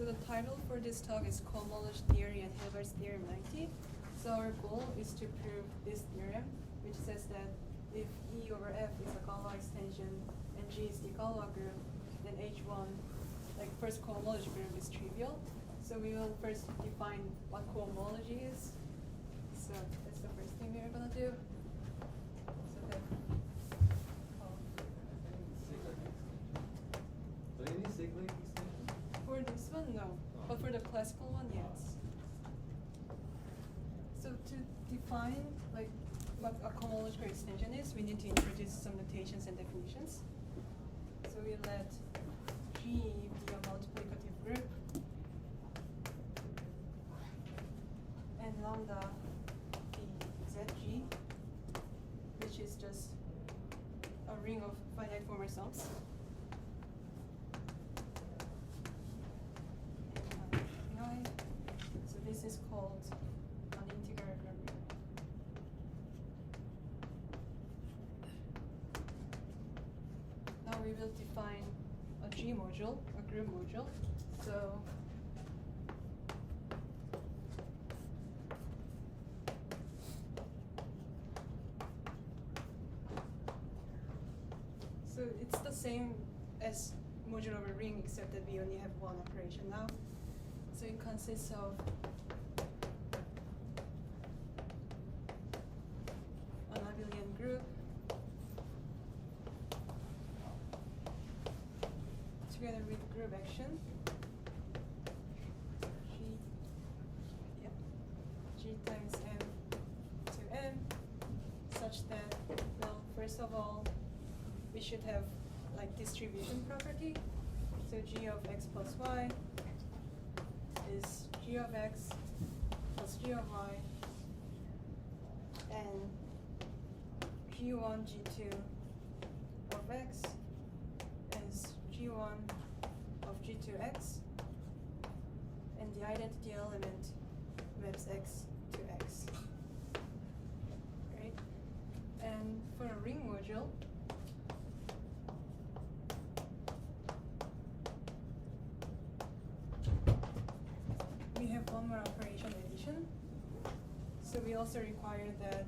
So the title for this talk is Cohomology Theory and Hilbert's Theorem 90. So our goal is to prove this theorem, which says that if E over F is a Galois extension and G is the Galois group, then H1, like first cohomology group, is trivial. So we will first define what cohomology is. So that's the first thing we're gonna do. So then, Do you need cyclic extension? for this one, no. But for the classical one, yes. So to define like what a cohomological extension is, we need to introduce some notations and definitions. So we let G be a multiplicative group, and lambda be ZG, which is just a ring of finite former sums. So this is called an integral group. Now we will define a G module, a group module. So it's the same as module over ring, except that we only have one operation now. So it consists of an abelian group together with group action G times M to M, such that, well, first of all, we should have like distribution property. So G of x plus y is G of x plus G of y, and G1, G2 of x is G1 of G2x, and the identity element maps x to x. Right? And for a ring module, we have one more operation, addition. So we also require that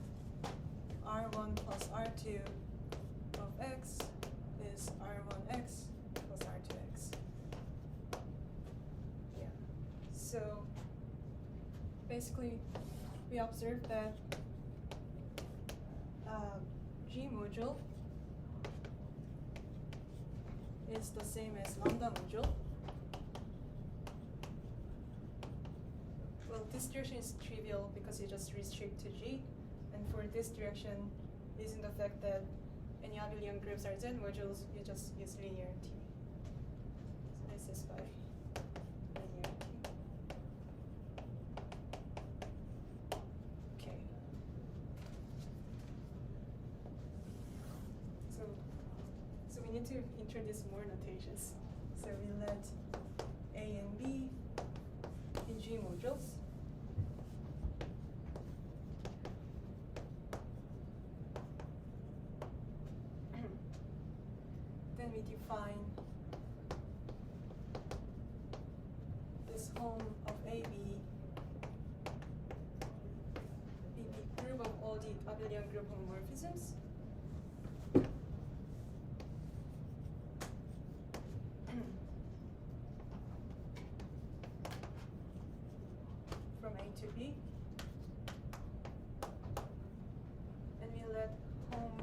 R1 plus R2 of x is R1x plus R2x. Yeah. So basically, we observe that G module is the same as lambda module. Well, this direction is trivial because you just restrict to G, and for this direction, using the fact that any abelian groups are Z modules, you just use linearity. So this is by linearity. Okay. So we need to introduce more notations. So we let A and B in G modules. Then we define this home of AB be the group of all the abelian group homomorphisms. From A to B. And we let home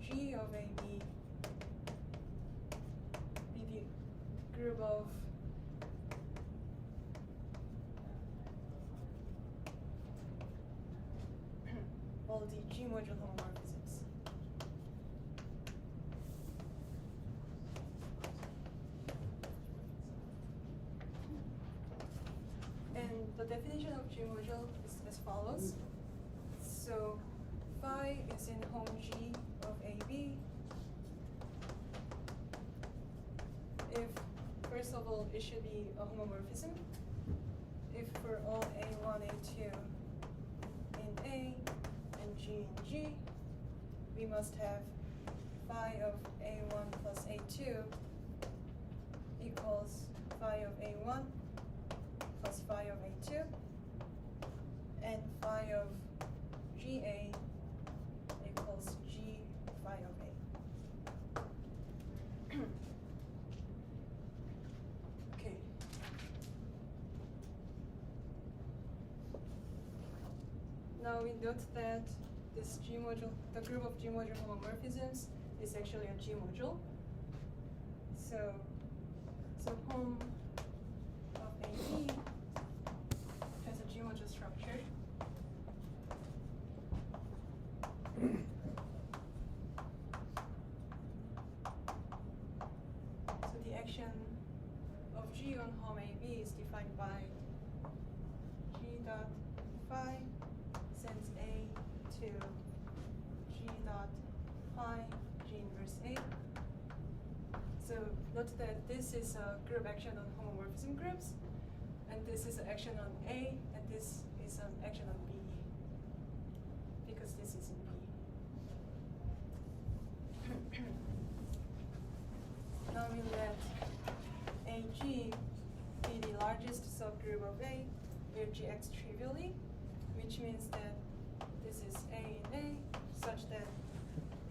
G of AB be the group of all the G module homomorphisms. And the definition of G module is as follows. So phi is in home G of AB if, first of all, it should be a homomorphism. If for all A1, A2 in A and G in G, we must have phi of A1 plus A2 equals phi of A1 plus phi of A2, and phi of GA equals G phi of A. Okay. Now we note that this G module, the group of G module homomorphisms is actually a G module. So home of AB has a G module structure. So the action of G on home AB is defined by G dot phi sends A to G dot pi G inverse A. So note that this is a group action on homomorphism groups, and this is an action on A, and this is an action on B, because this is in B. Now we let AG be the largest subgroup of A where G acts trivially, which means that this is A in A, such that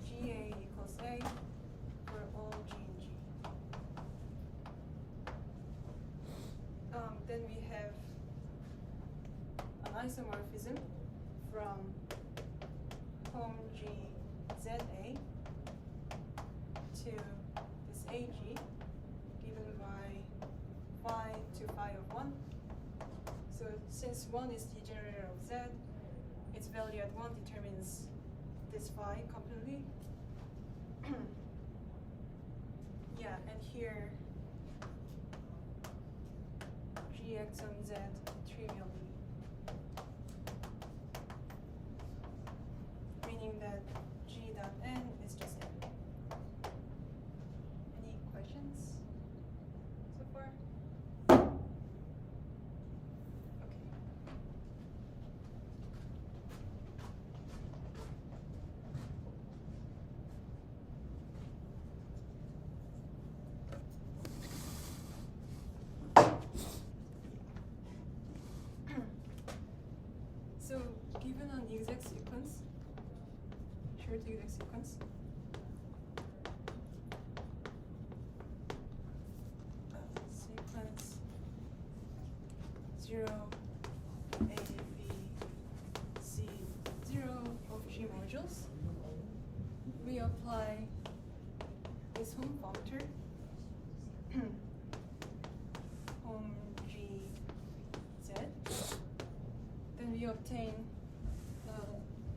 GA equals A for all G in G. Then we have an isomorphism from home G ZA to this AG given by phi to phi of 1. So since 1 is the generator of Z, its value at 1 determines this phi completely. Yeah, and here G acts on Z trivially, meaning that G dot N is just N. Any questions so far? Okay. So given an exact sequence, short exact sequence, sequence 0, A, B, C, 0 of G modules, we apply this home functor, home G, Z. Then we obtain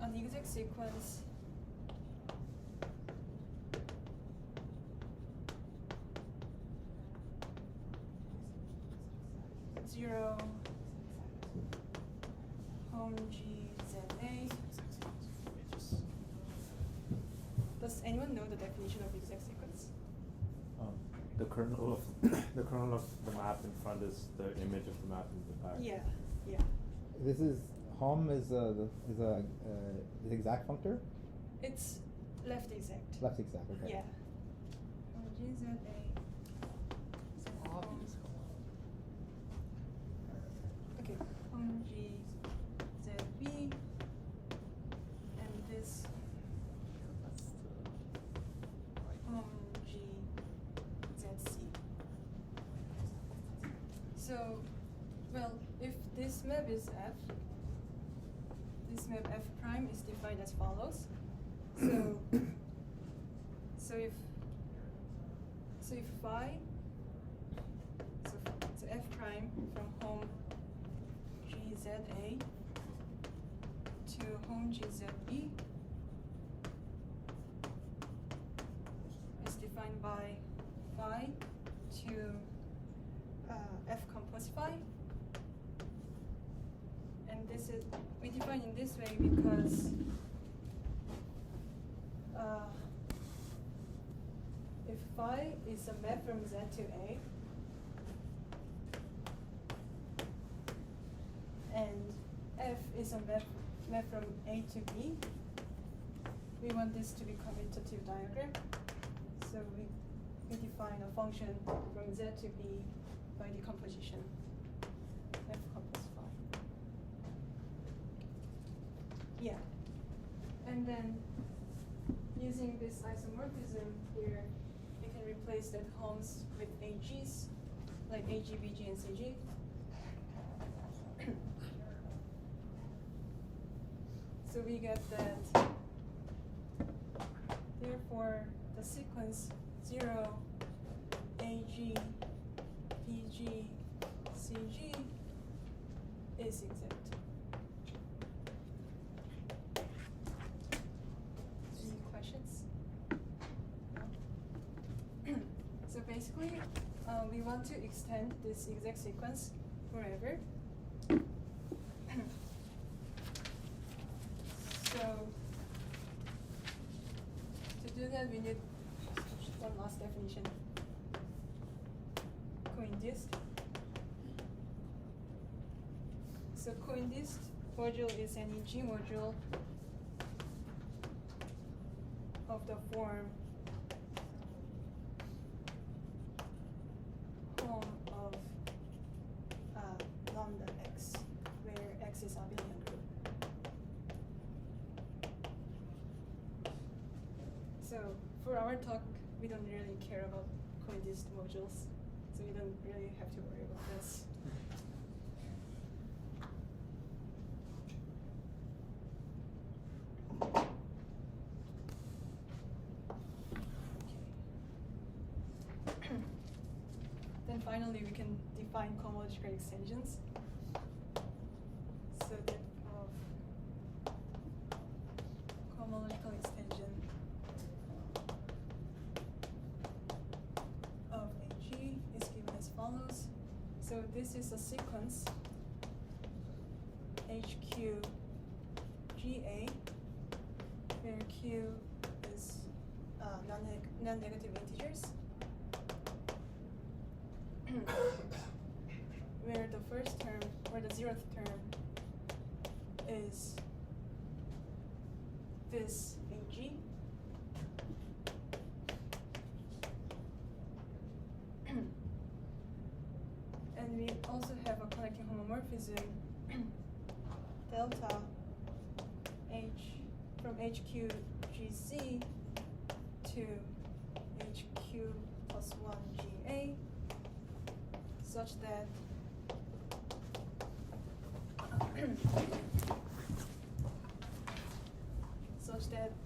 an exact sequence zero home G ZA. Does anyone know the definition of exact sequence? The kernel of the kernel of the map in front is the image of the map in the back. Yeah, yeah. This is hom is the exact functor? It's left exact. Left exact, okay. Yeah. Home G ZA. Okay, home G ZB, and this home G ZC. So, well, if this map is F, this map F prime is defined as follows. So if phi, so F prime from home GZA to home GZB is defined by phi to F compose phi. And this is, we define in this way because if phi is a map from Z to A, and F is a map from A to B, we want this to be commutative diagram. So we define a function from Z to B by decomposition. F complex phi. Yeah. And then using this isomorphism here, we can replace that Holmes with AGs, like AG, BG, and CG. So we get that, therefore, the sequence 0, AG, BG, CG is exact. Any questions? No? So basically, we want to extend this exact sequence forever. So to do that, we need one last definition. Coinduced. So coinduced module is an EG module of the form Hom of lambda x, where x is abelian group. So for our talk, we don't really care about coinduced modules, so we don't really have to worry about this. Then finally, we can define cohomological extensions. So that of cohomological extension of AG is given as follows. So this is a sequence HQ GA, where Q is non-negative integers. Where the first term, or the 0th term, is this AG. And we also have a connecting homomorphism delta H from HQ GC to HQ plus 1 GA, such that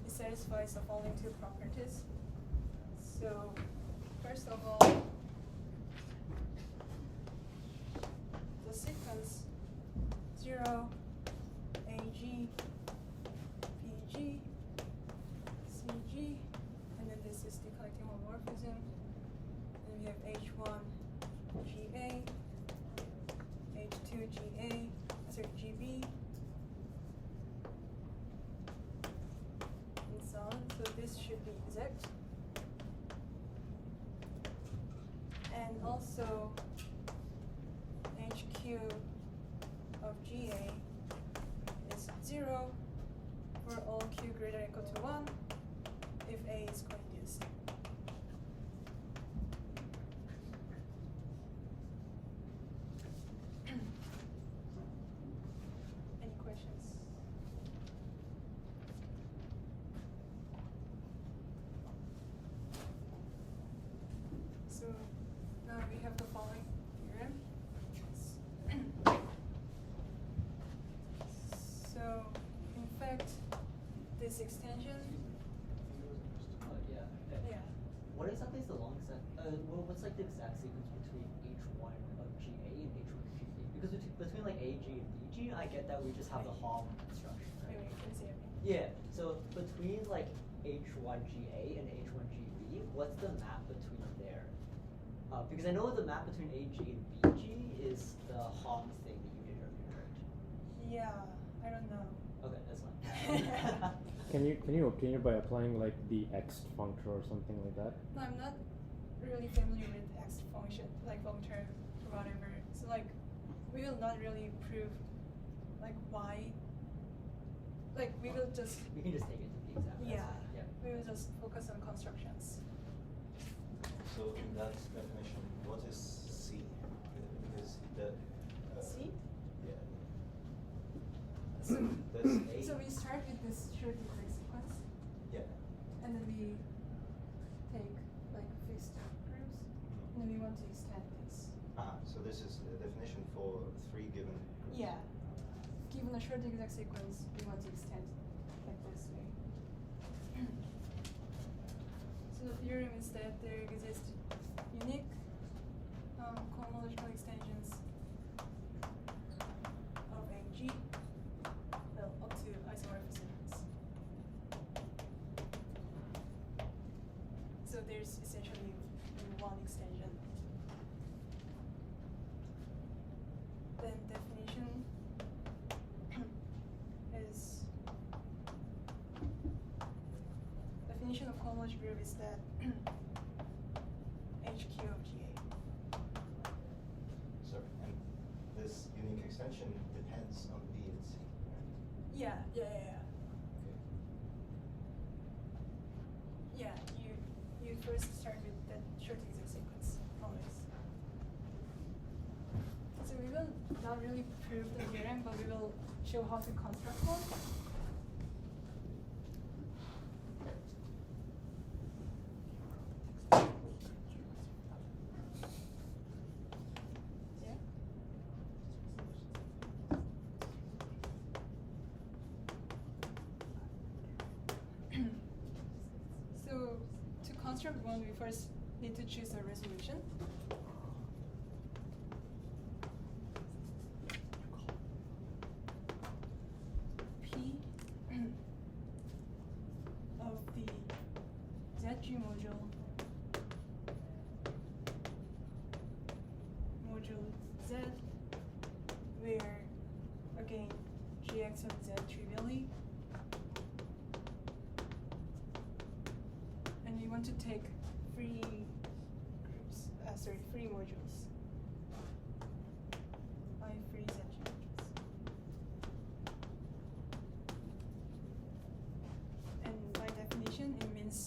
it satisfies the following two properties. So first of all, the sequence 0, AG, BG, CG, and then this is the collecting homomorphism. And we have H1 GA, H2 GA, sorry, GB, and so on. So this should be exact. And also HQ of GA is 0 for all Q greater than or equal to 1 if A is coinduced. Any questions? So now we have the following theorem. So in fact, this extension, yeah. What exactly is the long set? What's like the exact sequence between H1 of GA and H1 of GB? Because between like AG and BG, I get that we just have the Hom construction, right? Wait, let me see. Yeah. So between like H1 GA and H1 GB, what's the map between there? Because I know the map between AG and BG is the Hom thing that you did earlier, right? Yeah, I don't know. Okay, that's fine. Can you obtain it by applying like the X functor or something like that? No, I'm not really familiar with X function, like long term or whatever. So like, we will not really prove like why. Like we will just. We can just take it to the example. Yeah. Yeah. We will just focus on constructions. So in that definition, what is C? this Schrödinger sequence, Yeah. and then we take like fixed groups, and then we want to extend this. So this is the definition for 3 given groups. Yeah. Given a Schrödinger sequence, we want to extend like this way. So the theorem is that there exist unique cohomological extensions of a G, well, up to isomorphisms. So there's essentially one extension. Then definition is definition of cohomology group is that HQ of GA. So, and this unique extension depends on B and C, right? Yeah. Okay. Yeah, you first start with that Schrödinger sequence, always. So we will not really prove the theorem, but we will show how to construct one. Yeah. So to construct one, we first need to choose a resolution. P of the ZG module Z, where again GX of Z trivially, and we want to take free groups, free modules. By free ZG modules. And by definition, it means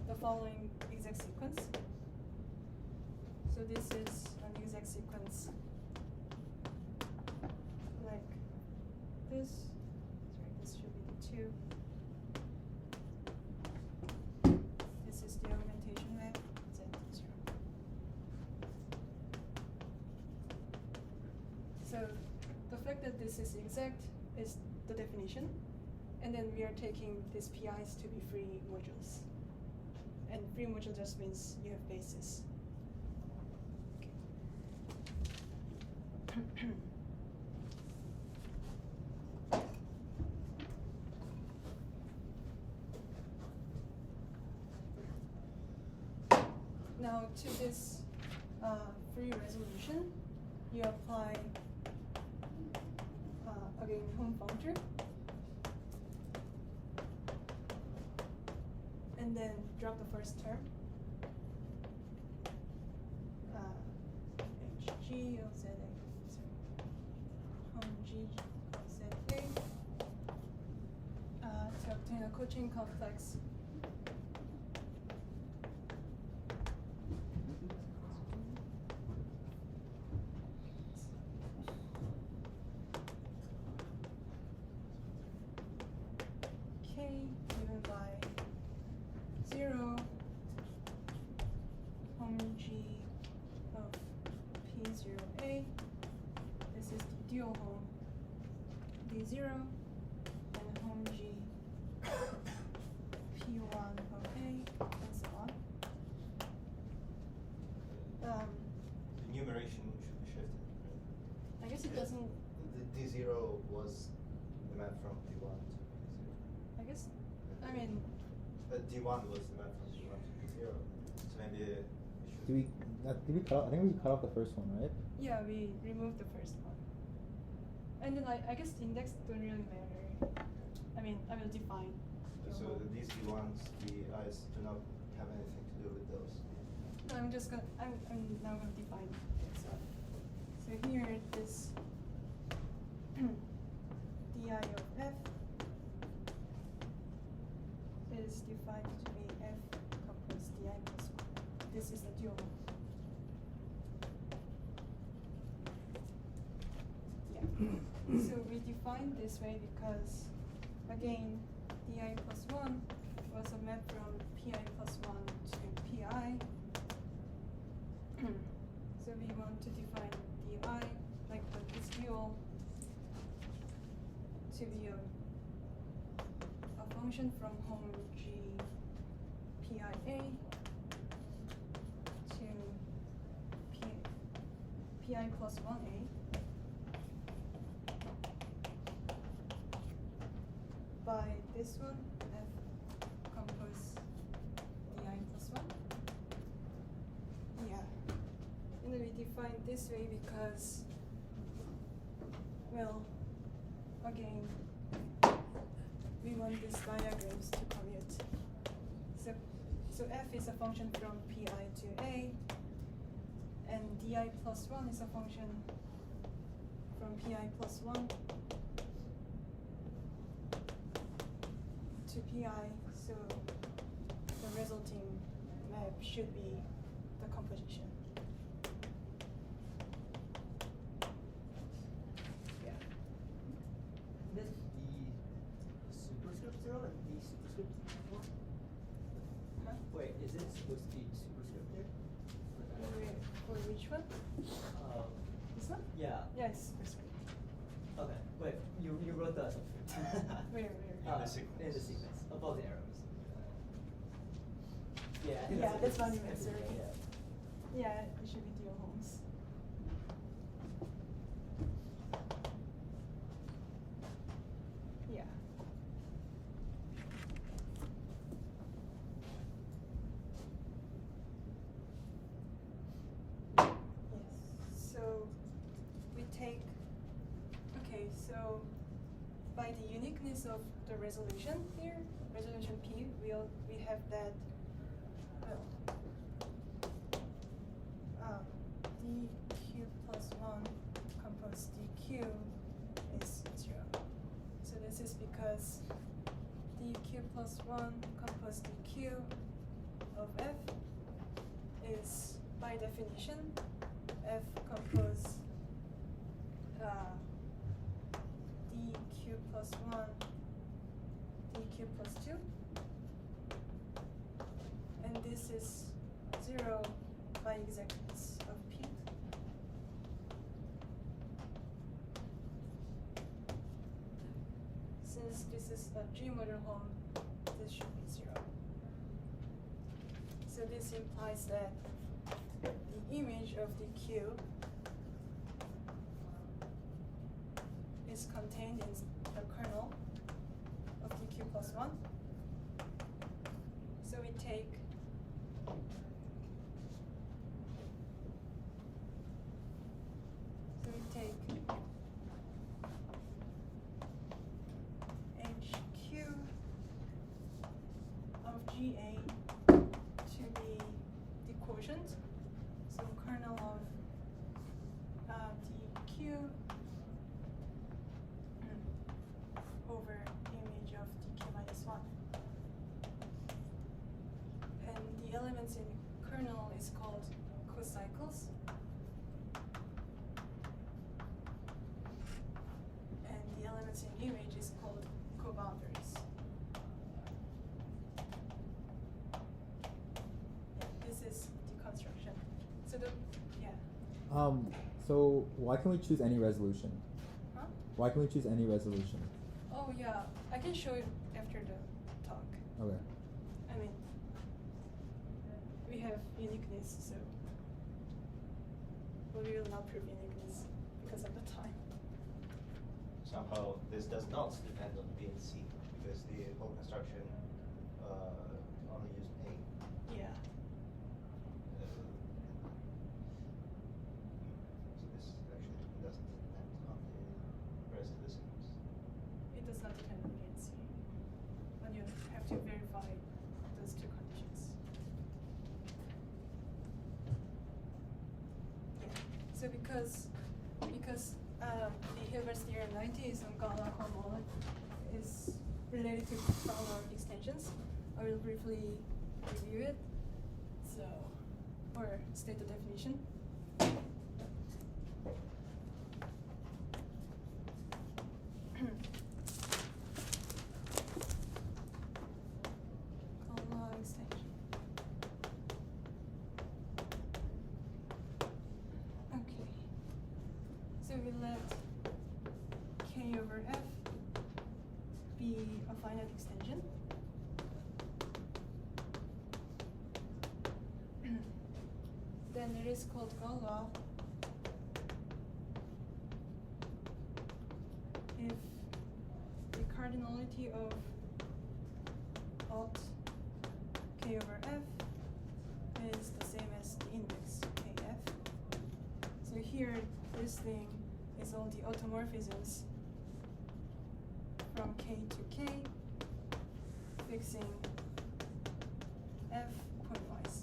the following exact sequence. So this is an exact sequence like this. Sorry, this should be the 2. This is the augmentation map, Z0. So the fact that this is exact is the definition, and then we are taking these PIs to be free modules. And free module just means you have basis. Okay. Now to this free resolution, you apply again home functor, and then drop the first term. HG of ZA, sorry, home G of ZA, to obtain a cochain complex. K given by 0, home G of P0A. This is the dual home D0, and home G P1 of A, and so on. The numeration should be shifted, right? I guess it doesn't. The D0 was the map from D1 to D0. I guess. I mean. D1 was the map from D1 to D0. So maybe it should. Did we cut off, I think we cut off the first one, right? Yeah, we removed the first one. And then I guess the index don't really matter. I mean, I will define. So these D1s, DIs do not have anything to do with those. No, I'm just gonna. I'm now gonna define this one. So here this di of f is defined to be f couples di plus 1. This is the dual. Yeah. So we define this way because, again, di plus 1 was a map from pi plus 1 to pi. So we want to define di, like this dual, to be a function from home G pia to pi plus 1a. By this one, f compose di plus 1. Yeah. And we define this way because, well, again, we want these diagrams to commute. So f is a function from pi to a, and di plus 1 is a function from pi plus 1 to pi, so the resulting map should be the composition. Yeah. This the superscript 0 and the superscript 1? Huh? Wait, is it supposed to be superscript there? For which one? This one? Yeah. Yeah, it's superscript. Okay. Wait, you wrote the subscript. Where? In the sequence. In the sequence, above the arrows. Yeah, I think Yeah, that's what you what meant, sorry. Yeah, it should be dual homes. Yeah. Yes. So we take, okay, so by the uniqueness of the resolution here, resolution P, we have that, well, dq plus 1 compose dq is 0. So this is because dq plus 1 compose dq of f is, by definition, f compose dq plus 1 dq plus 2, and this is 0 by exactness of p. Since this is a G model home, this should be 0. So this implies that the image of the Q is contained in the kernel of dq plus 1. So we take HQ of GA to be the quotient, so kernel of dq over image of dq minus 1. And the elements in kernel is called cocycles. And the elements in image is called coboundaries. Yeah, this is the construction. So So why can we choose any resolution? Huh? Why can we choose any resolution? Oh yeah, I can show you after the talk. Okay. I mean, we have uniqueness, so we will not prove uniqueness because of the time. Somehow this does not depend on B and C because the whole construction only uses A. Yeah. So this actually doesn't depend on the rest of the sequence. It does not depend on B and C. But you have to verify those two conditions. Yeah. So because the Hilbert's theorem 90 is on Gala homology is related to Gala extensions, I will briefly review it. So, or state the definition. So we let K over F be a finite extension. Then there is called Galois if the cardinality of alt K over F is the same as the index KF. So here, this thing is all the automorphisms from K to K, fixing F pointwise.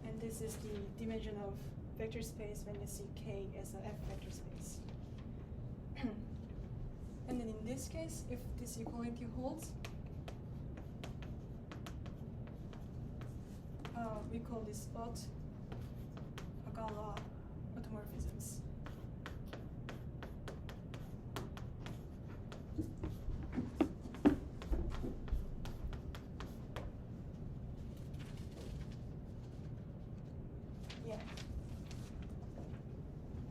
And this is the dimension of vector space when you see K as a F vector space. And then in this case, if this equality holds, we call this Galois automorphisms. Yeah.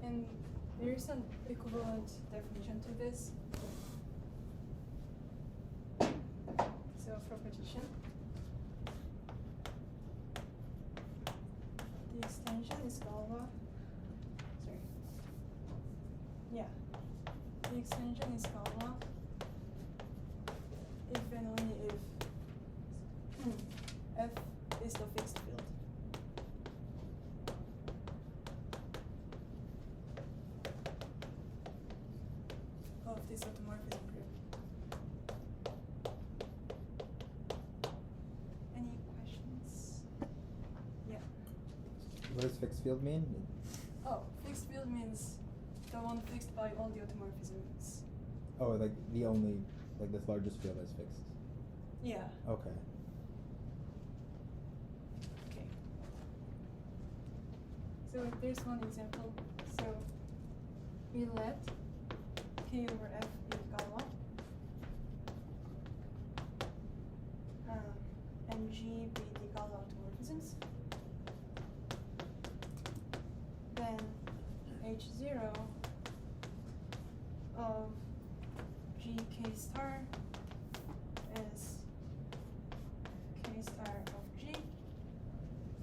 And there is an equivalent definition to this. So proposition. The extension is Galois. Sorry. Yeah. The extension is Galois if and only if F is the fixed field. Of this automorphism group. Any questions? Yeah. What does fixed field mean? Oh, fixed field means the one fixed by all the automorphisms. Oh, like the only, like this largest field is fixed. Yeah. Okay. Okay. So there's one example. So we let K over F be Galois, and G be the Galois automorphisms. Then H0 of GK star is K star of G.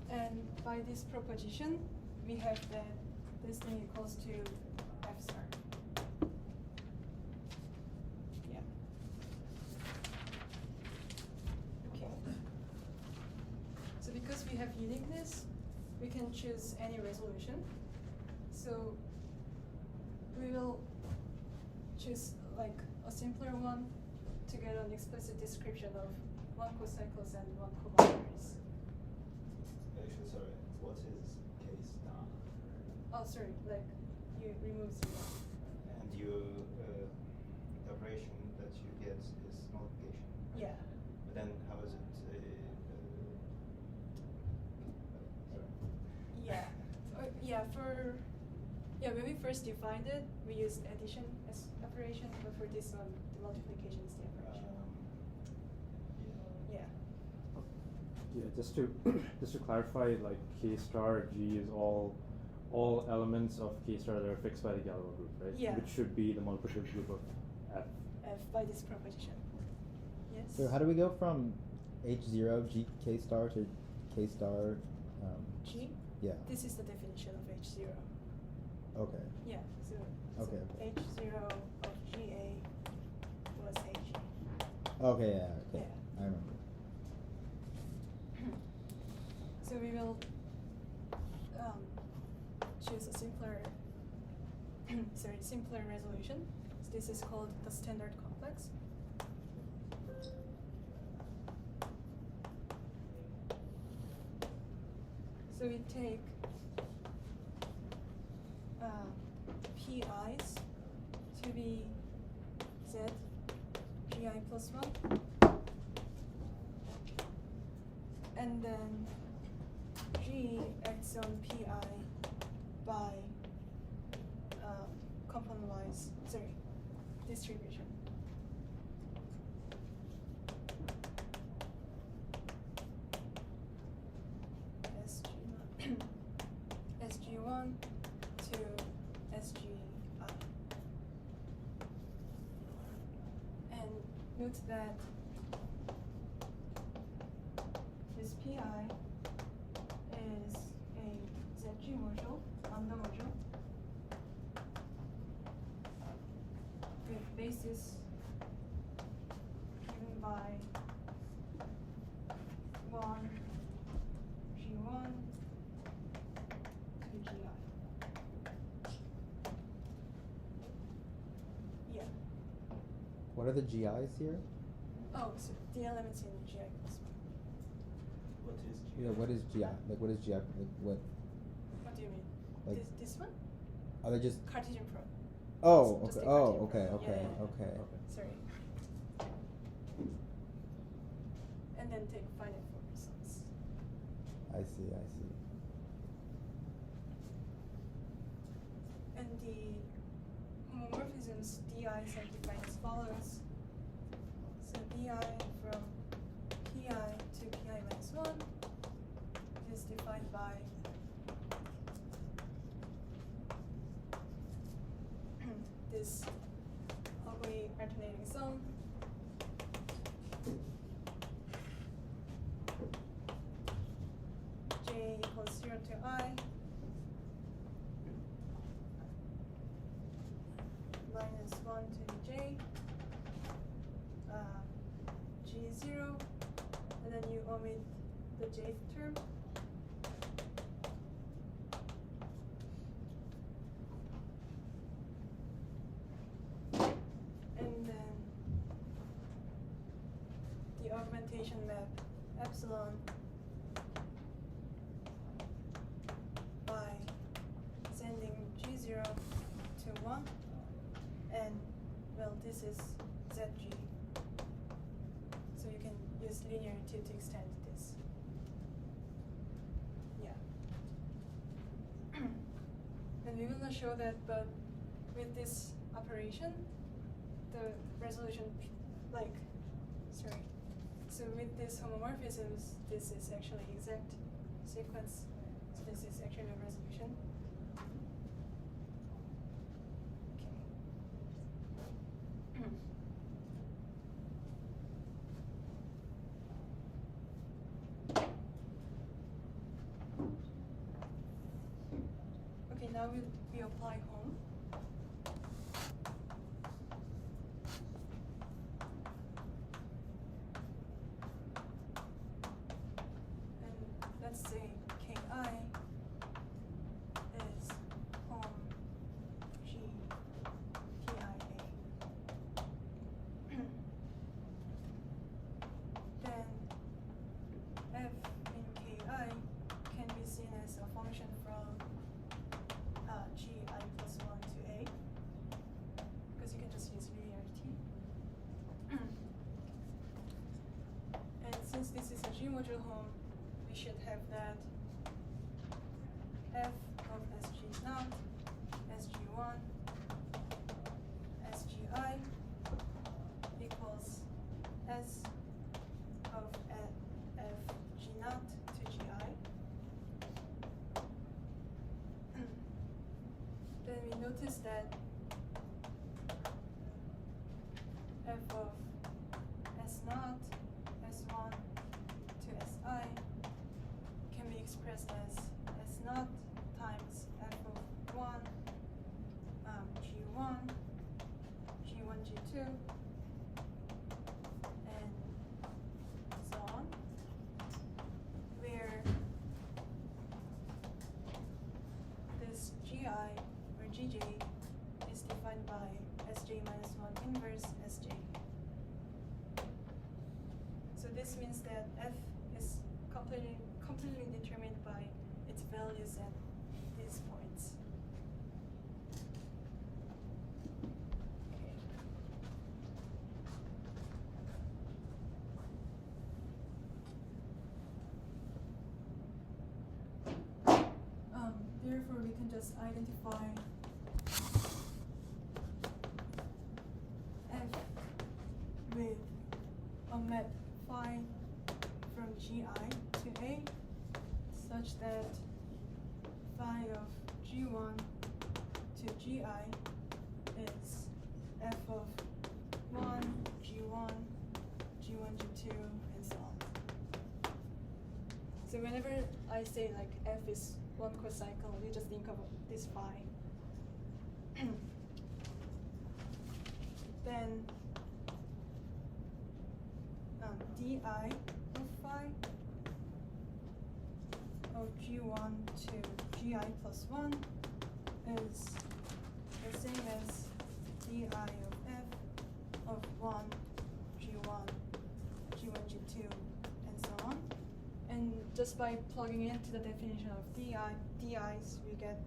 And by this proposition, we have that this thing equals to F star. Yeah. Okay. So because we have uniqueness, we can choose any resolution. So we will choose like a simpler one to get an explicit description of one cocycles and one cobalaris. Actually, sorry, what is K star? Oh, sorry, like you remove 0. And the operation that you get is multiplication. Right? Yeah. But then how is it? Sorry. Yeah. When we first defined it, we used addition as operation, but for this one, the multiplication is the operation. Yeah. Yeah. Yeah, just to clarify, like K star G is all elements of K star that are fixed by the Galois group, right? Yeah. Which should be the multiplicative group of F. F by this proposition. Yes. So how do we go from H0 GK star to K star? G? Yeah. This is the definition of H0. Okay. Yeah. So Okay. H0 of GA was HG. Okay. Yeah. Okay. Yeah. I remember. So we will choose a simpler resolution. So this is called the standard complex. So we take PI's to be Z GI plus 1, and then G acts on PI by component-wise, distribution. SG1 note that this PI is a ZG module, lambda module, with basis given by 1 G1 to GI. Yeah. What are the GIs here? Oh, so the elements in GI plus 1. What is G? Yeah, what is GI? Like, what is GI? Like, what? What do you mean? Like- this one? Are they just? Cartesian product. Oh, Just okay. a Oh, Cartesian okay, product. okay, Yeah. okay. Sorry. And then take finite Fourier results. I see. I see. And the homomorphisms DIs are defined as follows. So DI from PI to PI minus 1 is defined by this ugly alternating sum. J equals 0 to I minus 1 to j, g is 0, and then you omit the jth term. And then the augmentation map epsilon by sending g0 to 1, and well, this is zg, so you can use linearity to extend this. Yeah. And we will not show that, but with this operation, the resolution, like, sorry. So with this homomorphisms, this is actually exact sequence. So this is actually a resolution. Okay. Okay, now we apply home. And let's say Ki is home G PIA. Then f in Ki can be seen as a function from Gi plus 1 to a, because you can just use linearity. And since this is a G module home, we should have that f of Sg naught, Sg1, Sgi equals S of f G naught to Gi. Then we notice that f of S naught, S1 to Si can be expressed as S naught times f of 1, G1, G1, G2, and so on, where this Gi or Gj is defined by Sj minus 1 inverse Sj. So this means that f is completely determined by its values at these points. Therefore, we can just identify f with a map phi from Gi to A, such that phi of G1 to Gi is f of F1, G1, G1, G2, and so on. So whenever I say like F is one cocycle, you just think of this phi. Then di of phi of G1 to Gi plus 1 is the same as di of F of 1, G1, G1, G2, and so on. And just by plugging into the definition of di's, we get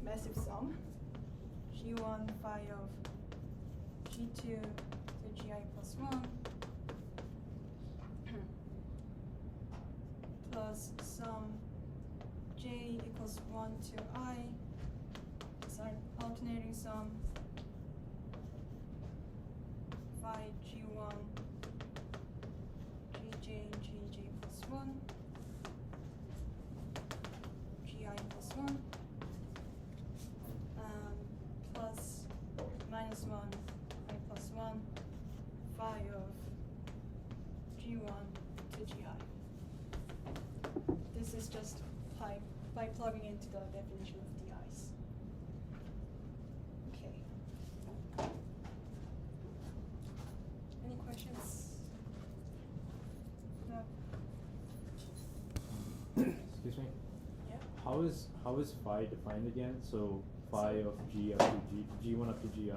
massive sum. G1 phi of G2 to Gi plus 1 plus sum J equals 1 to I. It's our alternating sum phi G1 Gj plus 1 Gi plus 1 plus minus 1 I plus 1 phi of G1 to Gi. This is just by plugging into the definition of di's. Okay. Any questions? No? Excuse me. Yeah? How is phi defined again? So phi of G up to G1 up to Gi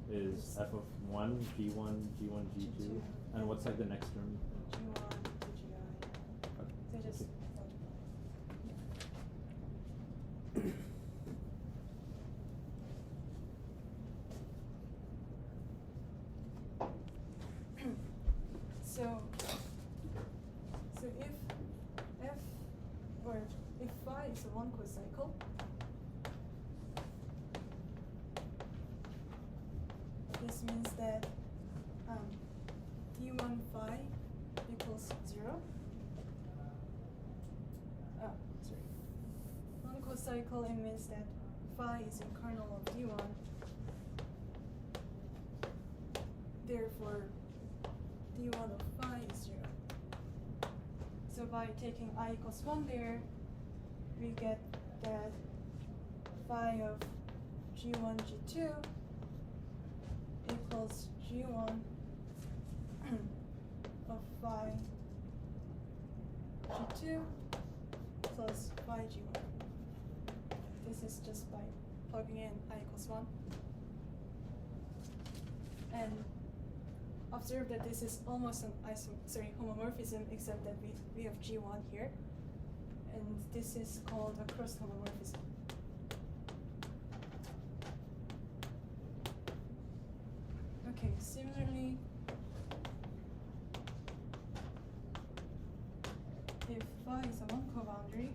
is f of 1, G1, G1, G2. G2. And what's like the next term? G1 to Gi. So just so if F or if phi is a one cocycle, this means that d1 phi equals 0. Sorry. One cocycle, it means that phi is in kernel of d1. Therefore, d1 of phi is 0. So by taking I equals 1 there, we get that phi of G1, G2 equals G1 of phi G2 plus phi G1. This is just by plugging in I equals 1. And observe that this is almost an homomorphism, except that we have G1 here. And this is called a cross homomorphism. Okay, similarly, if phi is a one coboundary,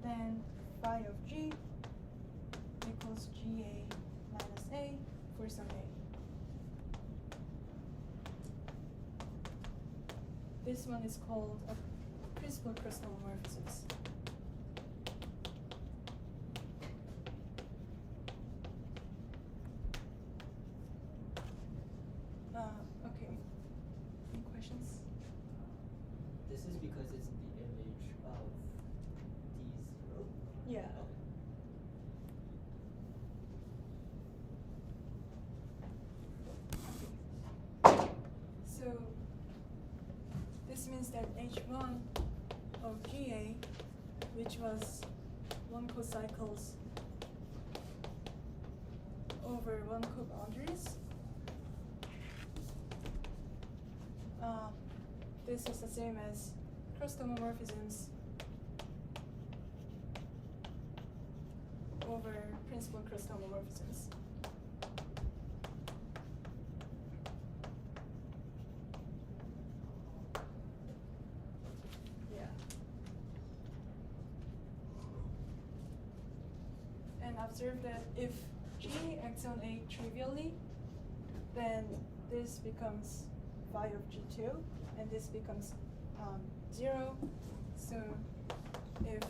then phi of G equals Ga minus A for some A. This one is called a principal cross homomorphisms. Okay. Any questions? This is because it's the image of D0? Yeah. So this means that H1 of Ga, which was one cocycles over one coboundaries, this is the same as cross homomorphisms over principal cross homomorphisms. Yeah. And observe that if G acts on A trivially, then this becomes phi of G2, and this becomes 0. So if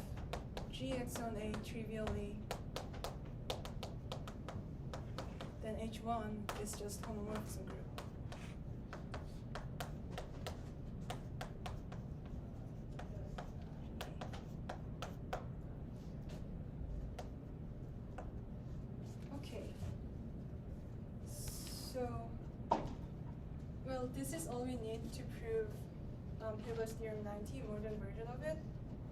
Gx on A trivially, then H1 is just homomorphism group. Okay. So, well, this is all we need to prove Hilbert's theorem 90, modern version of it.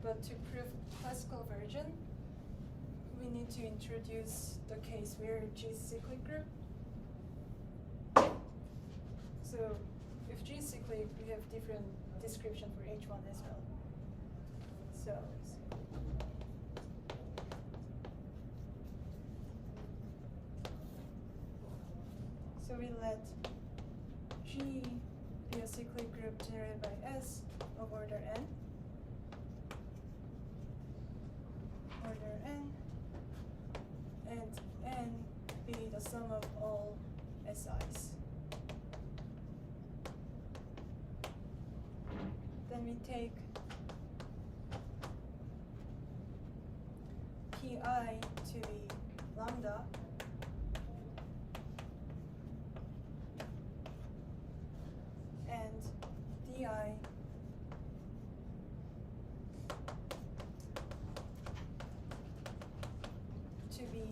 But to prove classical version, we need to introduce the case where G is cyclic group. So if G is cyclic, we have different description for H1 as well. So we let G be a cyclic group generated by S of order n. Order n, and n be the sum of all SIs. Then we take Pi to be lambda, and Di to be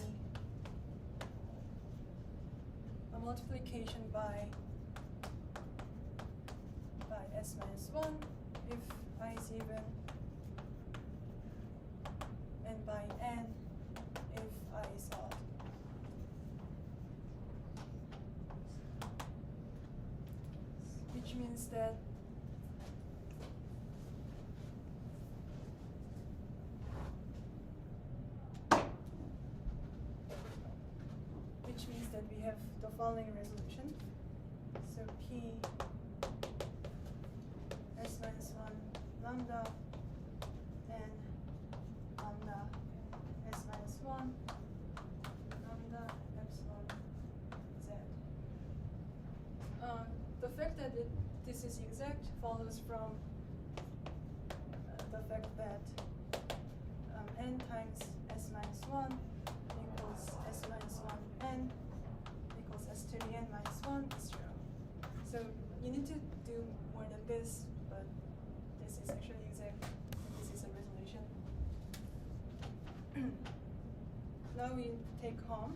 a multiplication by S minus 1 if I is even, and by n if I is odd. Which means that we have the following resolution. So P S minus 1 lambda n lambda S minus 1 lambda epsilon z. The fact that this is exact follows from the fact that n times S minus 1 equals S minus 1 n equals S to the n minus 1 is 0. So you need to do more than this, but this is actually exact. This is a resolution. Now we take home.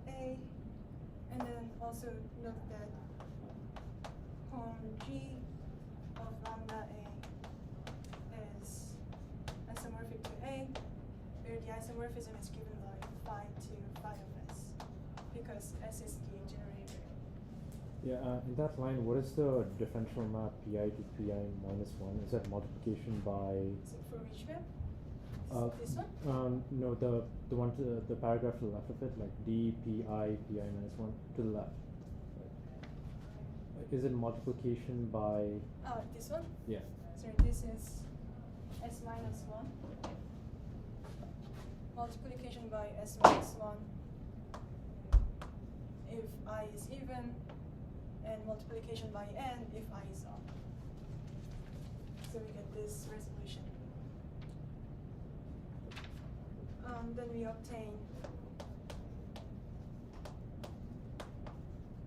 A, and then also note that home G of lambda A is isomorphic to A, where the isomorphism is given by phi to phi of S, because S is the generator. Yeah, in that line, what is the differential map pi to pi minus 1? Is that multiplication by? So for which map? This one? No, the one to the paragraph to the left of it, like d pi minus 1 to the left. Is it multiplication by? This one? Yeah. Sorry, this is S minus 1. Multiplication by S minus 1 if I is even, and multiplication by n if I is odd. So we get this resolution. Then we obtain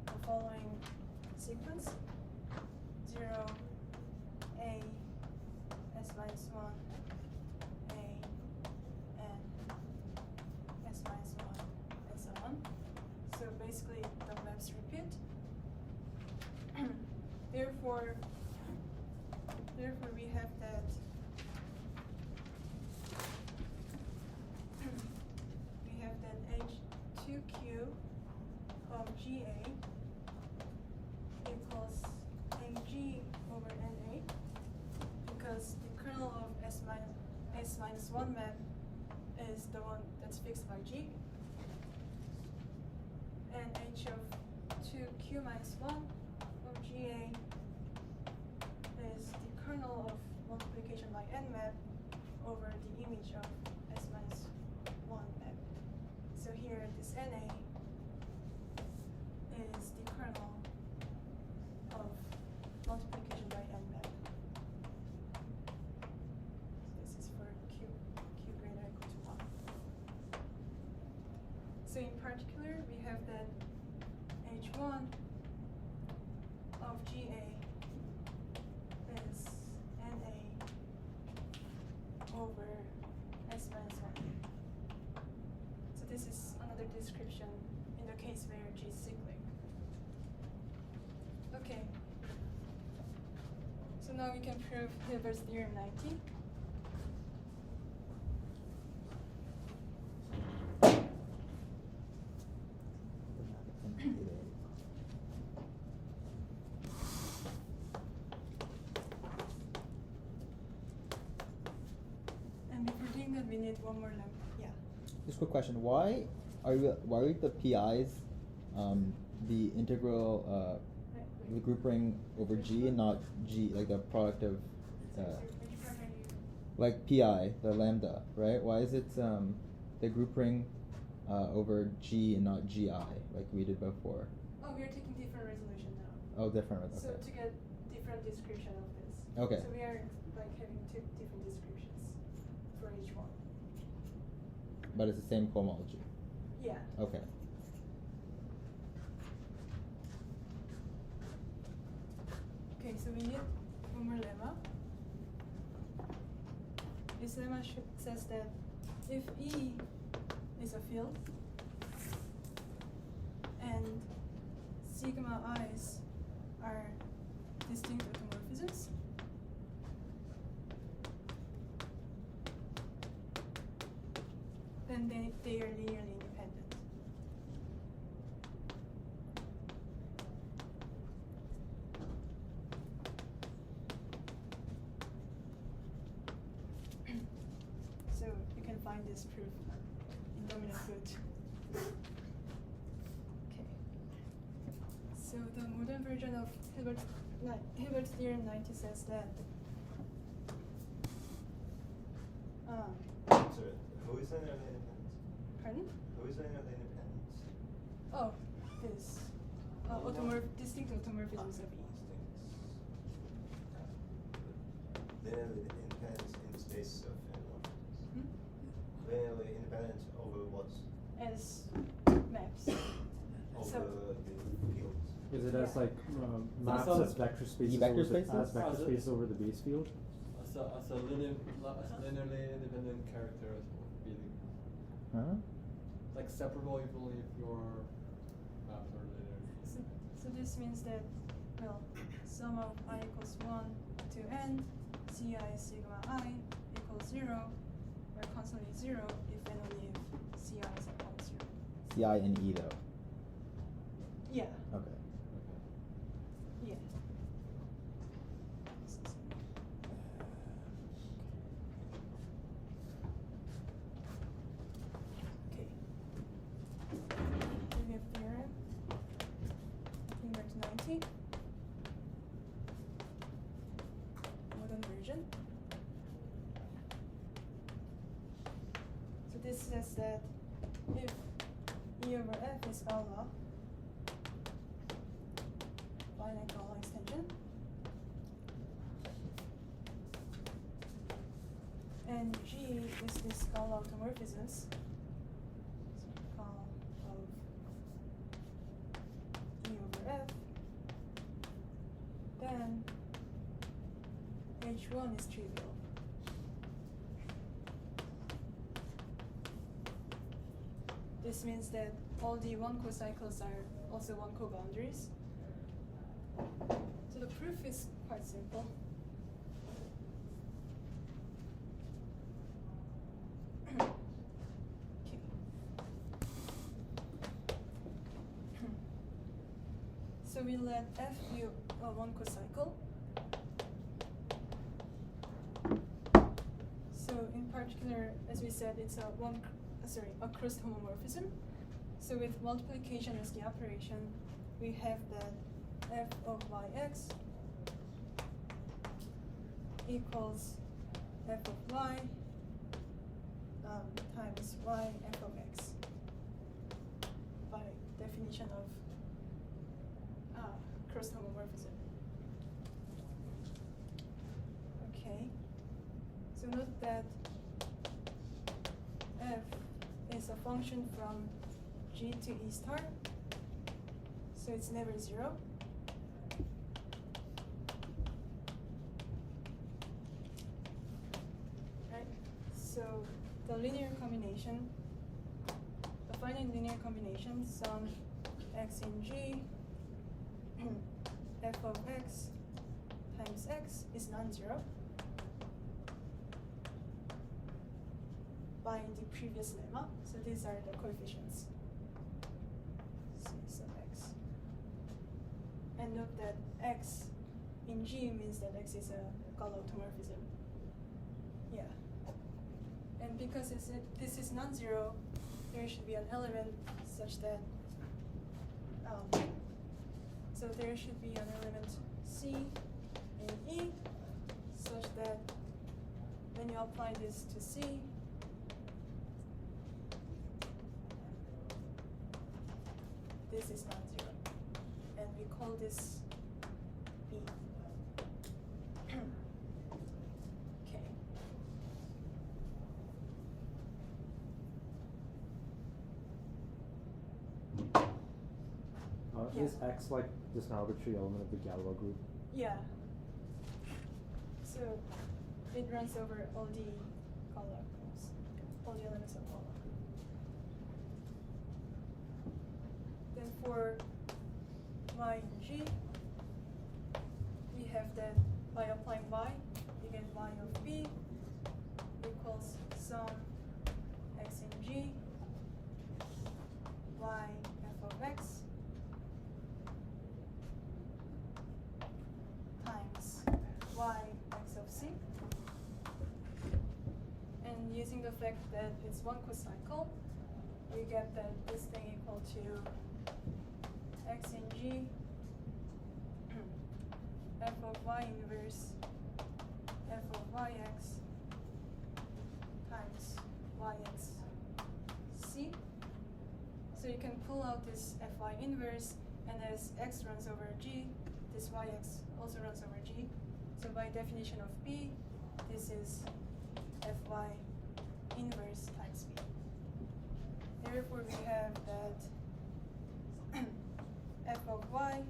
the following sequence: 0, A, S minus 1, A, N, S minus 1, and so on. So basically the maps repeat. Therefore we have that H2Q of GA equals AG over NA, because the kernel of S minus 1 map is the one that's fixed by G, and H of 2Q minus 1 of GA is the kernel of multiplication by N map over the image of S minus 1 map. So here this NA So in particular, we have that H1 of GA is NA over S minus 1. So this is another description in the case where G is cyclic. Okay. So now we can prove Hilbert's theorem 90. And before doing that, we need one more lamp. Yeah. Just a quick question: why are the PIs the integral the group ring over G and not G, like the product of like PI, the lambda, right? Why is it the group ring over G and not GI like we did before? Oh, we are taking different resolution now. Oh, different. Okay. So to get different description of this. Okay. So we are like having two different descriptions for each one. But it's the same cohomology. Yeah. Okay. Okay, so we need one more lemma. This lemma says that if E is a field and sigma i's are distinct automorphisms, then they are linearly independent. So you can find this proof in dominant root. Okay. So the modern version of Hilbert's theorem 90 says that Sorry, who is linearly independent? pardon? Who is linearly independent? Oh, this distinct automorphisms of E. Linearly independent in the space of homomorphisms. Hmm? Linearly independent over what? As maps. Over So the fields. Is it as Yeah. like maps So- as vector spaces vector over spaces? as vector As a- spaces over the base field? As a linearly independent character as well, feeling. Huh? Like separable equally if your maps are linearly. So this means that, well, sum of I equals 1 to n, ci sigma I equals 0, or constantly 0 if and only if ci's are all 0. CI and E though. Yeah, Okay. yeah. Okay. Then we have theorem. Hilbert 90. Modern version. So this says that if E over F is Galois, finite Galois extension, and G is this Galois automorphisms, so Gal of E over F, then H1 is trivial. This means that all the 1 cocycles are also 1 coboundaries. So the proof is quite simple. Okay. So we let F be a 1 cocycle. So in particular, as we said, it's a crossed homomorphism. So with multiplication as the operation, we have that f of yx equals f of y times y f of x by definition of crossed homomorphism. Okay. So note that f is a function from G to E star. So it's never 0. Right? So the linear combination, the finite linear combination, sum x in G, f of x times x is non-zero by the previous lemma. So these are the coefficients. C sub x. And note that x in G means that x is a Gauss automorphism. Yeah. And because this is non-zero, there should be an element such that so there should be an element C in E such that when you apply this to C, this is non-zero. And we call this B. Okay. Is X like just an arbitrary element of the Galois group? Yeah. So it runs over all the Galois groups, all the elements of Galois group. Then for y in G, we have that by applying y, we get y of B equals sum x in G, y f of x times y x of C. And using the fact that it's one cocycle, we get that this thing equal to x in G f of y inverse f of yx times yx C. So you can pull out this fy inverse, and as x runs over G, this yx also runs over G. So by definition of B, this is fy inverse times B. Therefore, we have that f of y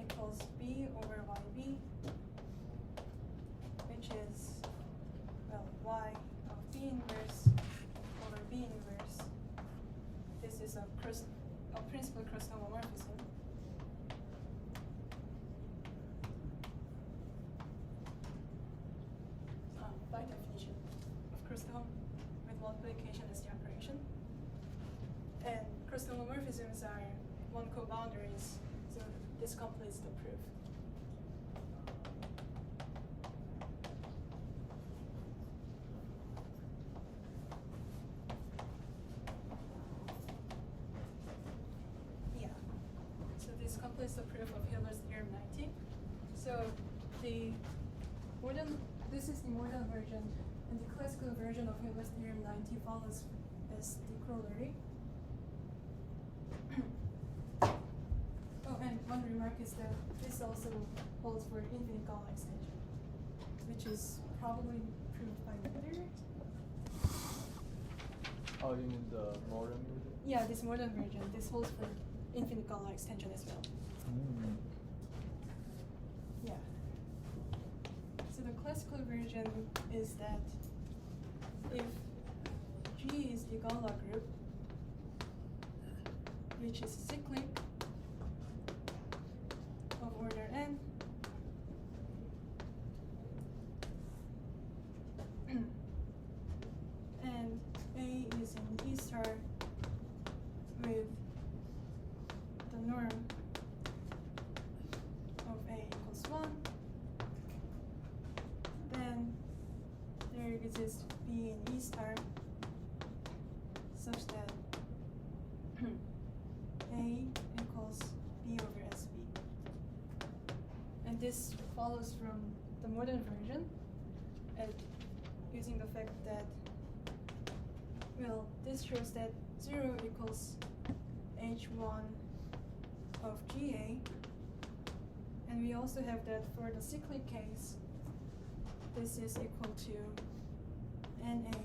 equals B over yb, which is, well, y of B inverse over B inverse. This is a principal cross homomorphism. By definition of cross with multiplication as the operation. And cross homomorphisms are one coboundaries, so this completes the proof. Yeah. So this completes the proof of Hilbert's theorem 90. So this is the modern version, and the classical version of Hilbert's theorem 90 follows as the corollary. Oh, and one remark is that this also holds for infinite Gauss extension, which is probably proved by later. Oh, you mean the modern version? Yeah, this modern version. This holds for infinite Gauss extension as well. Mm. Yeah. So the classical version is that if G is the Gauss group, which is cyclic of order n, and A is in E star with the norm of A equals 1, then there exists B in E star such that A equals B over SB. And this follows from the modern version, and using the fact that, well, this shows that 0 equals H1 of GA, and we also have that for the cyclic case, this is equal to NA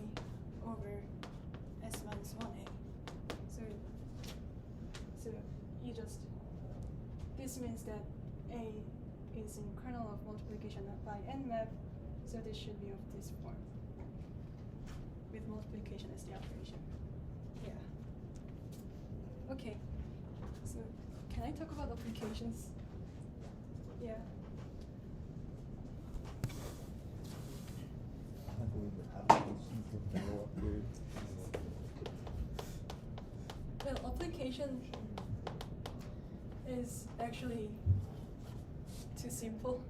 over S minus 1A. So just, this means that A is in kernel of multiplication by n map, so this should be of this form, with multiplication as the operation. Yeah. Okay, so can I talk about applications? Yeah. I can't believe the applications of general up here. Well, application is actually too simple.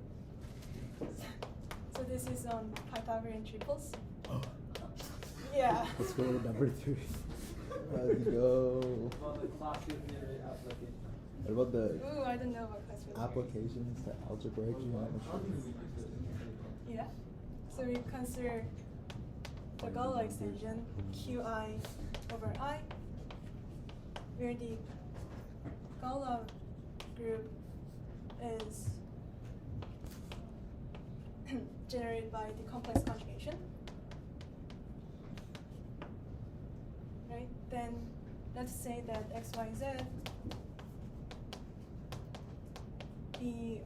So this is on Pythagorean triples. Yeah. Let's go to number 3. Let's go. About the classical theory application. What about the Ooh, I don't know about classical theory. applications to algebraic geometry? Yeah. So we consider the Galois extension Qi over I, where the Galois group is generated by the complex conjugation. Right? Then let's say that x, y, z, the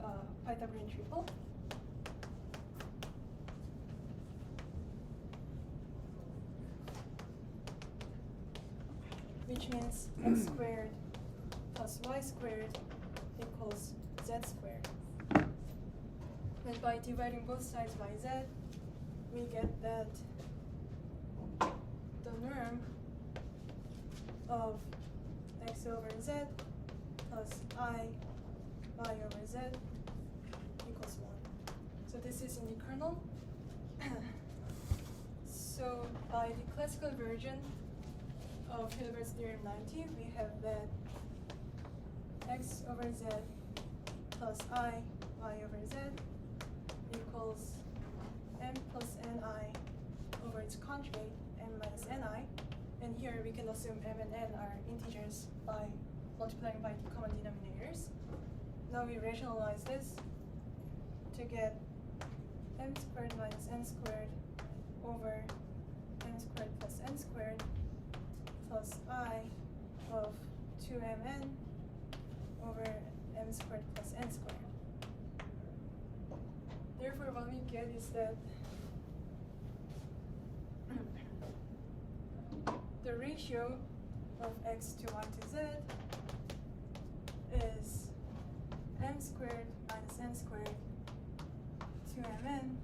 Pythagorean triple. Which means x squared plus y squared equals z squared. And by dividing both sides by z, we get that the norm of x over z plus I y over z equals 1. So this is in the kernel. So by the classical version of Hilbert's theorem 90, we have that x over z plus I y over z equals m plus ni over its conjugate, m minus ni. And here we can assume m and n are integers by multiplying by the common denominators. Now we rationalize this to get m squared minus n squared over m squared plus n squared plus I of 2mn over m squared plus n squared. Therefore, what we get is that the ratio of x to y to z is m squared minus n squared 2mn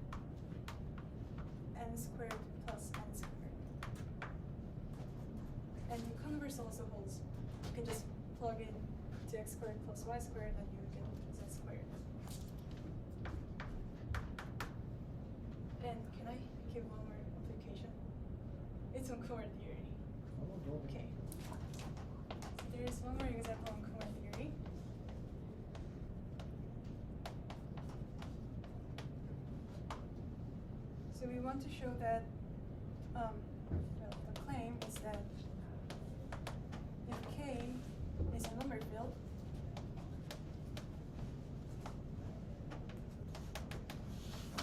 n squared plus n squared. And the converse also holds. You can just plug in to x squared plus y squared and you get z squared. And can I give one more application? It's on Kummer theory. Okay. So there is one more example on Kummer theory. So we want to show that well, the claim is that if K is a number field,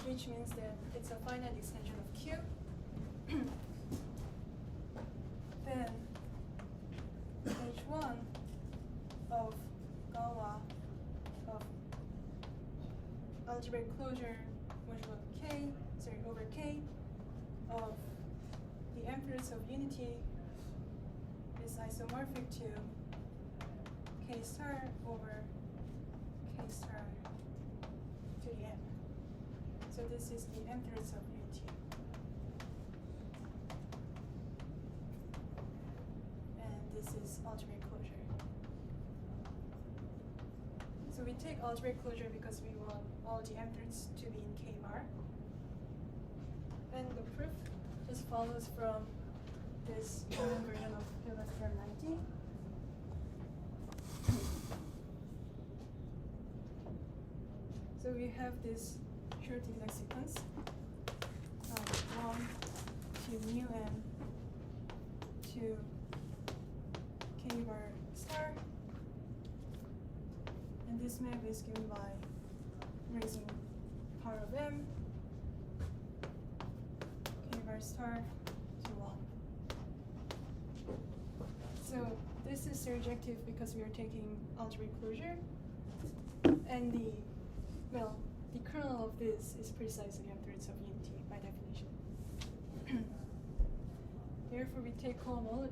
which means that it's a finite extension of Q, then H1 of Galois of algebraic closure modulo K, over K of the M-roots of unity is isomorphic to K star over K star to the M. So this is the M-roots of unity. And this is algebraic closure. So we take algebraic closure because we want all the M-roots to be in K bar. And the proof just follows from this version of Hilbert's theorem 90. So we have this short exact sequence of 1 to mu n to K bar star. And this map is given by raising power of m star to 1. So this is surjective because we are taking algebraic closure, and the kernel of this is precisely M-thirds of unity by definition. Therefore, we take cohomology.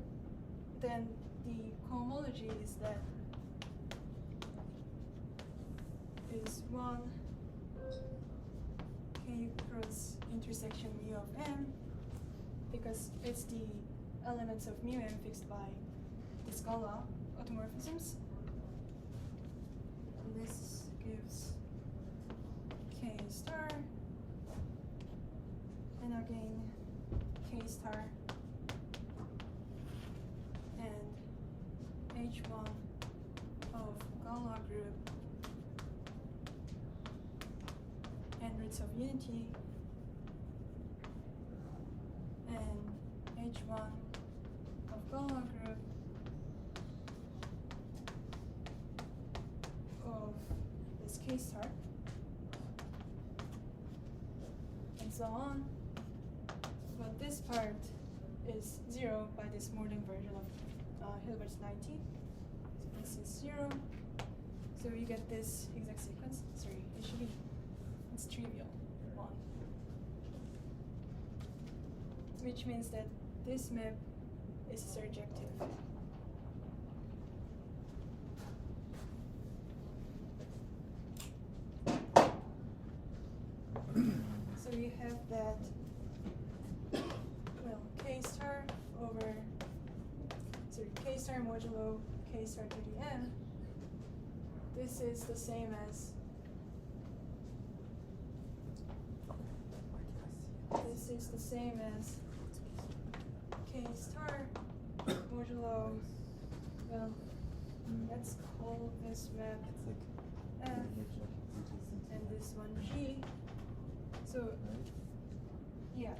Then the cohomology is that is 1 k cross intersection mu of m, because it's the elements of mu m fixed by the Scala automorphisms. And this gives k star, and again k star, and h1 of Galois group and roots of unity, and h1 of Galois group of this k star, and so on. But this part is 0 by this Mordan version of Hilbert's 90. So this is 0. So you get this exact sequence. Sorry, it should be, it's trivial, 1. Which means that this map is surjective. So we have that, k star over, sorry, k star modulo k star to the n. This is the same as, k star modulo, let's call this map F and this one G. So, yeah.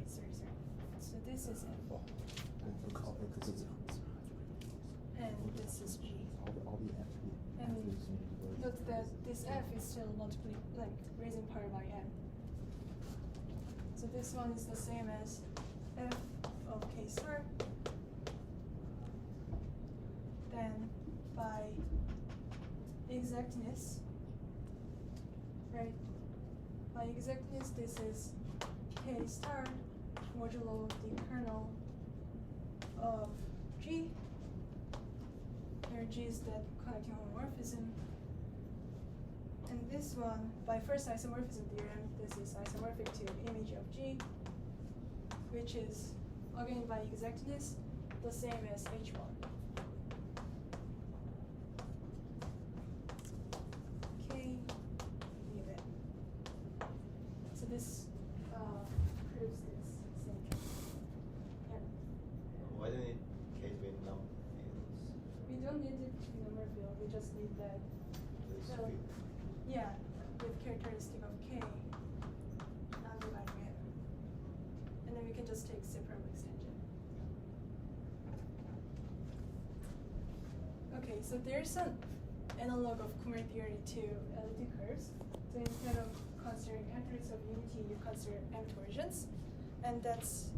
Sorry. So this is F. And this is G. And note that this F is still raising power by n. So this one is the same as F of k star. Then by exactness, right? By exactness, this is k star modulo the kernel of G, where G is that Colloquium homomorphism. And this one, by first isomorphism theorem, this is isomorphic to image of G, which is, again by exactness, the same as H1. So this proves this same thing. Yeah. Why do you need k to be in number fields? We don't need it to be number field, we just need that. This So, field. yeah, with characteristic of k, non-dividing m. And then we can just take separate extension. Okay, so there's an analog of Kummer theory to elliptic curves. So instead of considering M-thirds of unity, you consider M torsions, and that's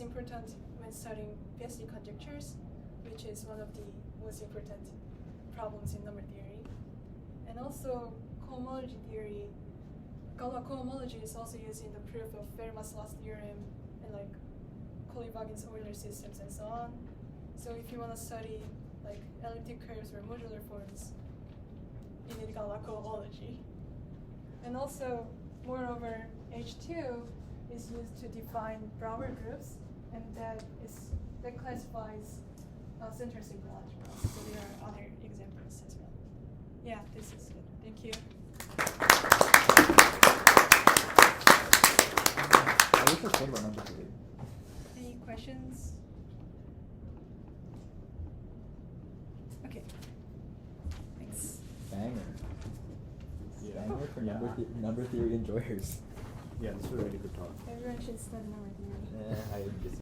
important when studying PSD conjectures, which is one of the most important problems in number theory. And also cohomology theory, Galois cohomology is also used in the proof of Fermat's last theorem and like Colli-Vagin's Euler systems and so on. So if you want to study like elliptic curves or modular forms, you need Galois cohomology. And also, moreover, H2 is used to define Brouwer groups, and that classifies center signal algebra. So there are other examples as well. Yeah, this is good. Thank you. I wish I said about number theory. Any questions? Okay. Thanks. Banger. Yeah. Banger for number theory enjoyers. Yeah, this was a really good talk. Everyone should study number theory. I just